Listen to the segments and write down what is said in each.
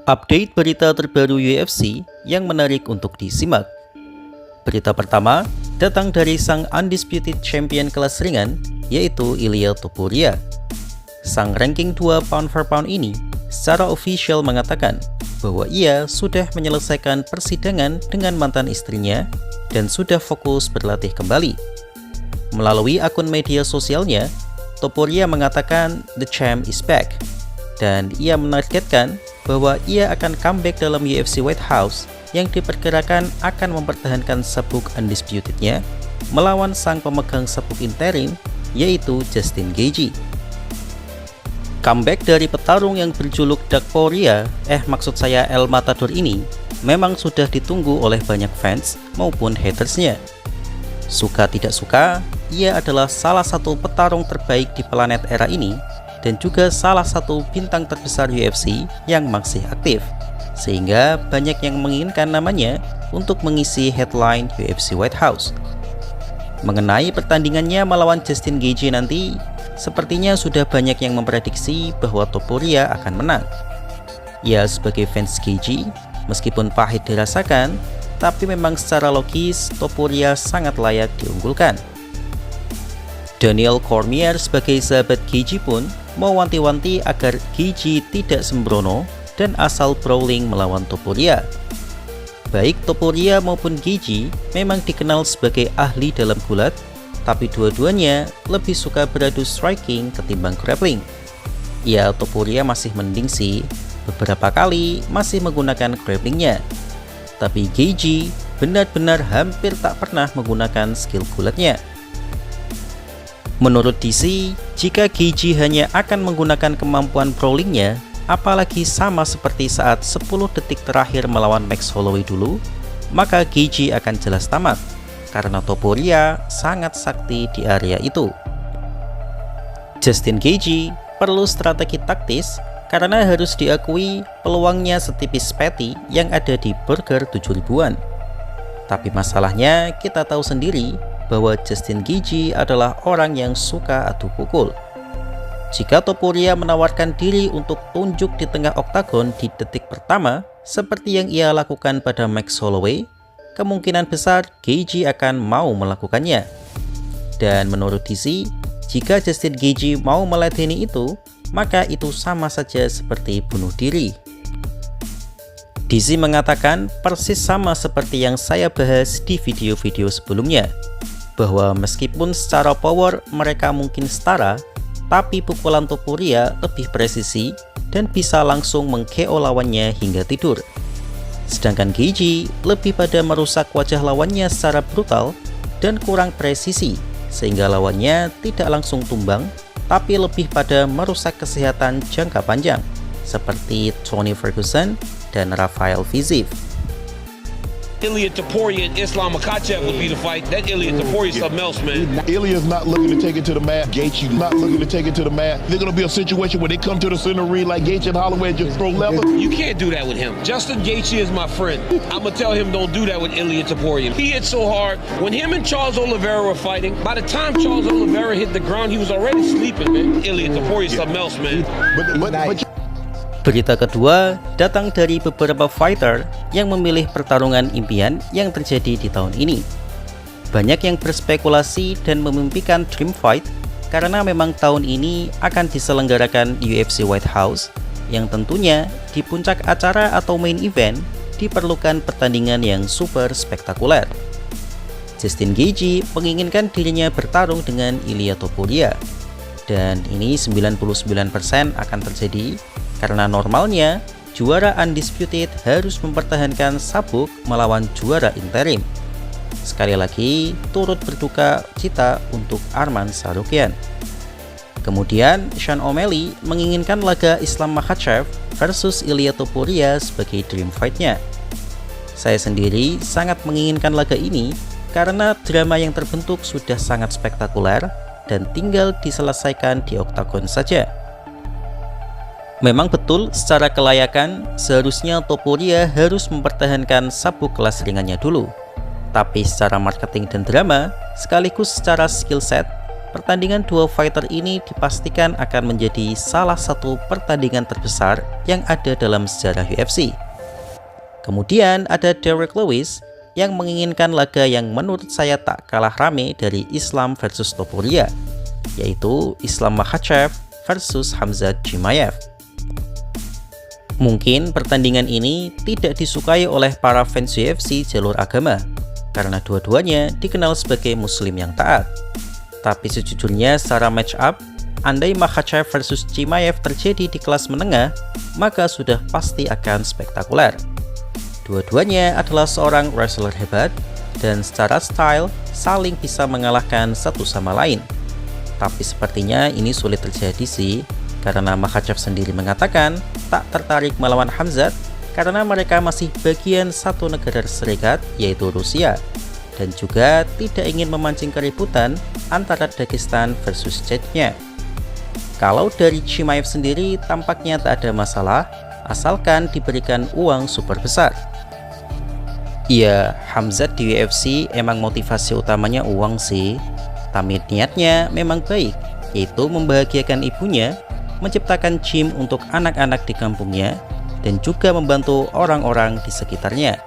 Update berita terbaru UFC yang menarik untuk disimak. Berita pertama datang dari sang undisputed champion kelas ringan, yaitu Ilia Topuria. Sang ranking 2 pound for pound ini secara official mengatakan bahwa ia sudah menyelesaikan persidangan dengan mantan istrinya dan sudah fokus berlatih kembali. Melalui akun media sosialnya, Topuria mengatakan the champ is back, dan ia menargetkan bahwa ia akan comeback dalam UFC White House yang diperkirakan akan mempertahankan sabuk undisputednya melawan sang pemegang sabuk interim, yaitu Justin Gaethje. Comeback dari petarung yang berjuluk Dakporia, maksud saya El Matador ini, memang sudah ditunggu oleh banyak fans maupun hatersnya. Suka tidak suka, ia adalah salah satu petarung terbaik di planet era ini dan juga salah satu bintang terbesar UFC yang masih aktif, sehingga banyak yang menginginkan namanya untuk mengisi headline UFC White House. Mengenai pertandingannya melawan Justin Gaethje nanti, sepertinya sudah banyak yang memprediksi bahwa Topuria akan menang. Ya, sebagai fans Gaethje, meskipun pahit dirasakan, tapi memang secara logis Topuria sangat layak diunggulkan. Daniel Cormier sebagai sahabat Gaethje pun mewanti-wanti agar Gaethje tidak sembrono dan asal brawling melawan Topuria. Baik Topuria maupun Gaethje memang dikenal sebagai ahli dalam gulat, tapi dua-duanya lebih suka beradu striking ketimbang grappling. Ya, Topuria masih mending sih, beberapa kali masih menggunakan grapplingnya. Tapi Gaethje benar-benar hampir tak pernah menggunakan skill gulatnya. Menurut DC, jika Gaethje hanya akan menggunakan kemampuan brawlingnya, apalagi sama seperti saat 10 detik terakhir melawan Max Holloway dulu, maka Gaethje akan jelas tamat, karena Topuria sangat sakti di area itu. Justin Gaethje perlu strategi taktis karena harus diakui peluangnya setipis patty yang ada di burger 7 ribuan. Tapi masalahnya kita tahu sendiri bahwa Justin Gaethje adalah orang yang suka adu pukul. Jika Topuria menawarkan diri untuk tunjuk di tengah oktagon di detik pertama seperti yang ia lakukan pada Max Holloway, kemungkinan besar Gaethje akan mau melakukannya. Dan menurut DC, jika Justin Gaethje mau meladeni itu, maka itu sama saja seperti bunuh diri. DC mengatakan persis sama seperti yang saya bahas di video-video sebelumnya, bahwa meskipun secara power mereka mungkin setara, tapi pukulan Topuria lebih presisi dan bisa langsung meng-KO lawannya hingga tidur. Sedangkan Gaethje lebih pada merusak wajah lawannya secara brutal dan kurang presisi, sehingga lawannya tidak langsung tumbang, tapi lebih pada merusak kesehatan jangka panjang, seperti Tony Ferguson dan Rafael Fiziev. Ilia Topuria and Islam Makhachev would be the fight. That Ilia Topuria is something else, man. Ilia's not looking to take it to the mat. Gaethje not looking to take it to the mat. There's going to be a situation where they come to the center ring like Gaethje and Holloway and just throw leather. You can't do that with him. Justin Gaethje is my friend. I'm going to tell him don't do that with Ilia Topuria. He hit so hard. When him and Charles Oliveira were fighting, by the time Charles Oliveira hit the ground, he was already sleeping, man. Ilia Topuria is something else, man. Berita kedua datang dari beberapa fighter yang memilih pertarungan impian yang terjadi di tahun ini. Banyak yang berspekulasi dan memimpikan dream fight karena memang tahun ini akan diselenggarakan UFC White House, yang tentunya di puncak acara atau main event diperlukan pertandingan yang super spektakuler. Justin Gaethje menginginkan dirinya bertarung dengan Ilia Topuria, dan ini 99% akan terjadi karena normalnya juara undisputed harus mempertahankan sabuk melawan juara interim. Sekali lagi turut berduka cita untuk Arman Tsarukyan. Kemudian Sean O'Malley menginginkan laga Islam Makhachev versus Ilia Topuria sebagai dream fight-nya. Saya sendiri sangat menginginkan laga ini karena drama yang terbentuk sudah sangat spektakuler dan tinggal diselesaikan di oktagon saja. Memang betul secara kelayakan seharusnya Topuria harus mempertahankan sabuk kelas ringannya dulu. Tapi secara marketing dan drama sekaligus secara skill set, pertandingan dua fighter ini dipastikan akan menjadi salah satu pertandingan terbesar yang ada dalam sejarah UFC. Kemudian ada Derrick Lewis yang menginginkan laga yang menurut saya tak kalah rame dari Islam versus Topuria, yaitu Islam Makhachev versus Khamzat Chimaev. Mungkin pertandingan ini tidak disukai oleh para fans UFC jalur agama, karena dua-duanya dikenal sebagai muslim yang taat. Tapi sejujurnya secara match up, andai Makhachev versus Chimaev terjadi di kelas menengah, maka sudah pasti akan spektakuler. Dua-duanya adalah seorang wrestler hebat dan secara style saling bisa mengalahkan satu sama lain. Tapi sepertinya ini sulit terjadi sih, karena Makhachev sendiri mengatakan tak tertarik melawan Khamzat karena mereka masih bagian satu negara serikat, yaitu Rusia, dan juga tidak ingin memancing keributan antara Dagestan versus Chechnya. Kalau dari Chimaev sendiri tampaknya tak ada masalah, asalkan diberikan uang super besar. Iya, Khamzat di UFC emang motivasi utamanya uang sih, tapi niatnya memang baik, yaitu membahagiakan ibunya, menciptakan gym untuk anak-anak di kampungnya, dan juga membantu orang-orang di sekitarnya.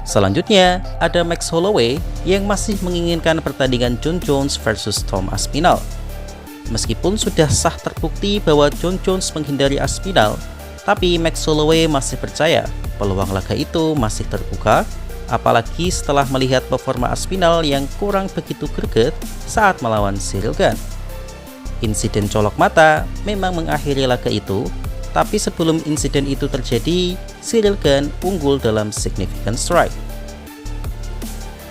Selanjutnya, ada Max Holloway yang masih menginginkan pertandingan Jon Jones versus Tom Aspinall. Meskipun sudah sah terbukti bahwa Jon Jones menghindari Aspinall, tapi Max Holloway masih percaya peluang laga itu masih terbuka, apalagi setelah melihat performa Aspinall yang kurang begitu greget saat melawan Ciryl Gane. Insiden colok mata memang mengakhiri laga itu, tapi sebelum insiden itu terjadi, Ciryl Gane unggul dalam significant strike.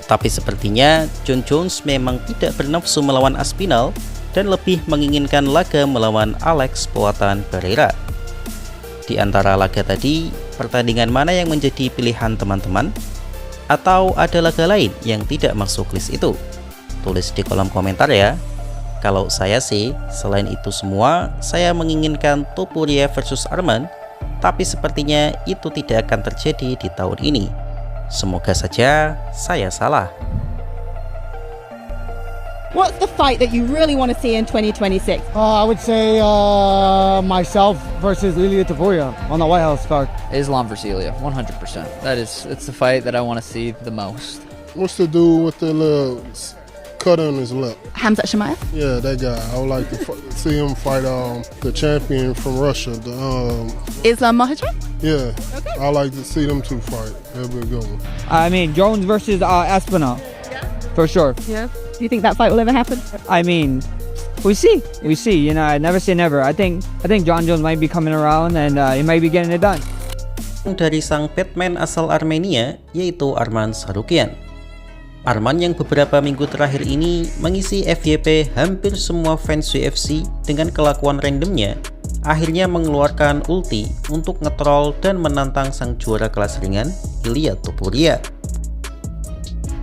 Tapi sepertinya Jon Jones memang tidak bernafsu melawan Aspinall dan lebih menginginkan laga melawan Alex Poatan Pereira. Di antara laga tadi, pertandingan mana yang menjadi pilihan teman-teman? Atau ada laga lain yang tidak masuk list itu? Tulis di kolom komentar ya. Kalau saya sih, selain itu semua, saya menginginkan Topuria versus Arman, tapi sepertinya itu tidak akan terjadi di tahun ini. Semoga saja saya salah. What's the fight that you really want to see in 2026? I would say myself versus Ilia Topuria on the White House card. Islam versus Ilya, 100%. It's the fight that I want to see the most. What's the dude with the little cut on his lip? Khamzat Chimaev? Yeah, that guy. I would like to see him fight the champion from Russia. Islam Makhachev? Yeah, okay. I like to see them two fight. That'd be a good one. I mean, Jones versus Aspinall, for sure. Yeah. Do you think that fight will ever happen? I mean, we see. You know, I never say never. I think Jon Jones might be coming around and he might be getting it done. Dari sang Batman asal Armenia, yaitu Arman Tsarukyan. Arman yang beberapa minggu terakhir ini mengisi FYP hampir semua fans UFC dengan kelakuan randomnya, akhirnya mengeluarkan ulti untuk ngetrol dan menantang sang juara kelas ringan, Ilia Topuria.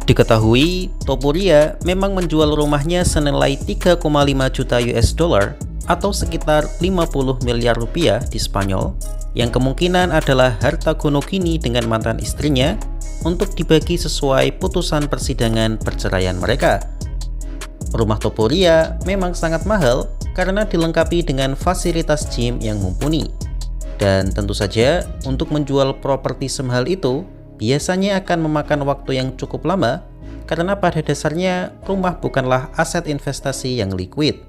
Diketahui, Topuria memang menjual rumahnya senilai 3,5 juta US dollar atau sekitar 50 miliar rupiah di Spanyol, yang kemungkinan adalah harta gono gini dengan mantan istrinya untuk dibagi sesuai putusan persidangan perceraian mereka. Rumah Topuria memang sangat mahal karena dilengkapi dengan fasilitas gym yang mumpuni. Dan tentu saja untuk menjual properti semahal itu biasanya akan memakan waktu yang cukup lama karena pada dasarnya rumah bukanlah aset investasi yang liquid.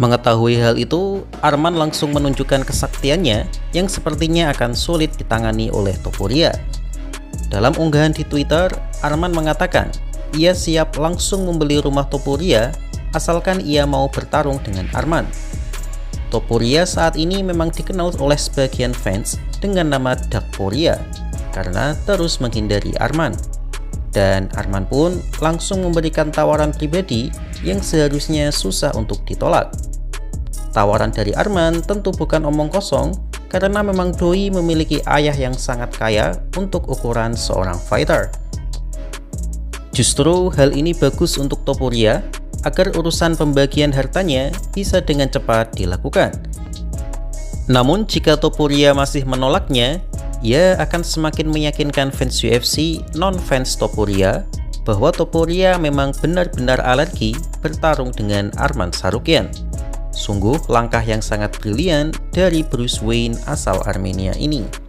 Mengetahui hal itu, Arman langsung menunjukkan kesaktiannya yang sepertinya akan sulit ditangani oleh Topuria. Dalam unggahan di Twitter, Arman mengatakan ia siap langsung membeli rumah Topuria asalkan ia mau bertarung dengan Arman. Topuria saat ini memang dikenal oleh sebagian fans dengan nama Dakporia karena terus menghindari Arman. Dan Arman pun langsung memberikan tawaran pribadi yang seharusnya susah untuk ditolak. Tawaran dari Arman tentu bukan omong kosong karena memang doi memiliki ayah yang sangat kaya untuk ukuran seorang fighter. Justru hal ini bagus untuk Topuria agar urusan pembagian hartanya bisa dengan cepat dilakukan. Namun jika Topuria masih menolaknya, ia akan semakin meyakinkan fans UFC non-fans Topuria bahwa Topuria memang benar-benar alergi bertarung dengan Arman Tsarukyan. Sungguh langkah yang sangat brilian dari Bruce Wayne asal Armenia ini.